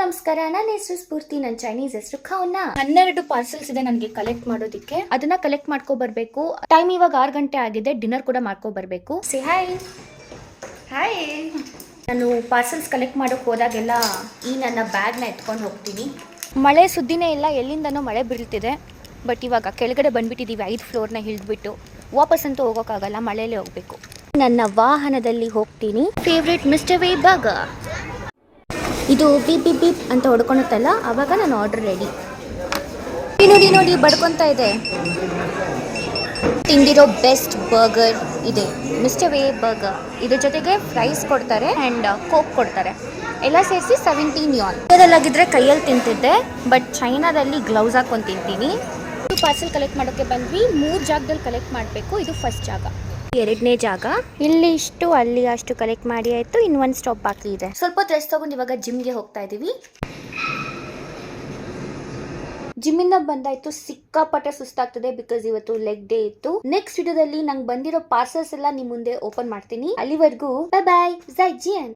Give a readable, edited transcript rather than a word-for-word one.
ನಮಸ್ಕಾರ. ನನ್ನ ಹೆಸರು ಸ್ಫೂರ್ತಿ. ನನ್ನ ಚೈನೀಸ್ ಹೆಸರು ಖೌನಾ. 12 ಪಾರ್ಸಲ್ಸ್ ಇದೆ ನನಗೆ ಕಲೆಕ್ಟ್ ಮಾಡೋದಕ್ಕೆ. ಅದನ್ನ ಕಲೆಕ್ಟ್ ಮಾಡ್ಕೊ ಬರ್ಬೇಕು. ಟೈಮ್ ಇವಾಗ 6 ಗಂಟೆ ಆಗಿದೆ. ಡಿನ್ನರ್ ಕೂಡ ಮಾಡ್ಕೊ ಬರ್ಬೇಕು. Say hi. ಹಾಯ್. ನಾನು ಪಾರ್ಸಲ್ಸ್ ಕಲೆಕ್ಟ್ ಮಾಡೋಕೆ ಹೋದಾಗೆಲ್ಲ ಈ ನನ್ನ ಬ್ಯಾಗ್ನ ಎತ್ಕೊಂಡು ಹೋಗ್ತೀನಿ. ಮಳೆ ಸುದ್ದಿನೇ ಇಲ್ಲ, ಎಲ್ಲಿಂದನೋ ಮಳೆ ಬೀಳ್ತಿದೆ. ಬಟ್ ಇವಾಗ ಕೆಳಗಡೆ ಬಂದ್ಬಿಟ್ಟಿದ್ದೀವಿ, 5 ಫ್ಲೋರ್ನ ಹಿಡಿದ್ಬಿಟ್ಟು. ವಾಪಸ್ಸಂತೂ ಹೋಗೋಕ್ಕಾಗಲ್ಲ, ಮಳೆಯಲ್ಲೇ ಹೋಗಬೇಕು. ನನ್ನ ವಾಹನದಲ್ಲಿ ಹೋಗ್ತೀನಿ. Favourite mister way burger. ಇದು ಬೀಪ್ ಬೀಪ್ ಬೀಪ್ ಅಂತ ಹೊಡ್ಕೊಳುತ್ತಲ್ಲ, ಆವಾಗ ನಾನು ಆರ್ಡರ್ ರೆಡಿ. ನೋಡಿ ನೋಡಿ ಬಡ್ಕೊತಾ ಇದೆ. ತಿಂದಿರೋ ಬೆಸ್ಟ್ ಬರ್ಗರ್ ಇದೆ, ಮಿಸ್ಟರ್ ವೇ ಬರ್ಗರ್. ಇದ್ರ ಜೊತೆಗೆ ಫ್ರೈಸ್ ಕೊಡ್ತಾರೆ ಆ್ಯಂಡ್ ಕೋಕ್ ಕೊಡ್ತಾರೆ. ಎಲ್ಲ ಸೇರಿಸಿ 17 ಯಾನ್. ಇದರಲ್ಲಾಗಿದ್ದರೆ ಕೈಯಲ್ಲಿ ತಿಂತಿದ್ದೆ, ಬಟ್ ಚೈನಾದಲ್ಲಿ ಗ್ಲೌಸ್ ಹಾಕೊಂಡು ತಿಂತೀನಿ. ಪಾರ್ಸಲ್ ಕಲೆಕ್ಟ್ ಮಾಡೋಕ್ಕೆ ಬಂದ್ವಿ. 3 ಜಾಗದಲ್ಲಿ ಕಲೆಕ್ಟ್ ಮಾಡಬೇಕು. ಇದು ಫಸ್ಟ್ ಜಾಗ. 2ನೇ ಜಾಗ. ಇಲ್ಲಿ ಇಷ್ಟು, ಅಲ್ಲಿ ಅಷ್ಟು ಕಲೆಕ್ಟ್ ಮಾಡಿ ಆಯಿತು. ಇನ್ನೊಂದು ಸ್ಟಾಪ್ ಬಾಕಿ ಇದೆ. ಸ್ವಲ್ಪ ರೆಸ್ಟ್ ತಗೊಂಡು ಇವಾಗ ಜಿಮ್ಗೆ ಹೋಗ್ತಾ ಇದ್ದೀವಿ. ಜಿಮ್ಮಿಂದ ಬಂದಾಯ್ತು, ಸಿಕ್ಕಾಪಟ್ಟೆ ಸುಸ್ತಾಗ್ತದೆ ಬಿಕಾಸ್ ಇವತ್ತು ಲೆಗ್ ಡೇ ಇತ್ತು. ನೆಕ್ಸ್ಟ್ ವಿಡಿಯೋದಲ್ಲಿ ನಂಗೆ ಬಂದಿರೋ ಪಾರ್ಸಲ್ಸ್ ಎಲ್ಲ ನಿಮ್ಮ ಮುಂದೆ ಓಪನ್ ಮಾಡ್ತೀನಿ. ಅಲ್ಲಿವರೆಗೂ ಬಾಯ್ ಬಾಯ್. ಜೈ ಜಿಯನ್.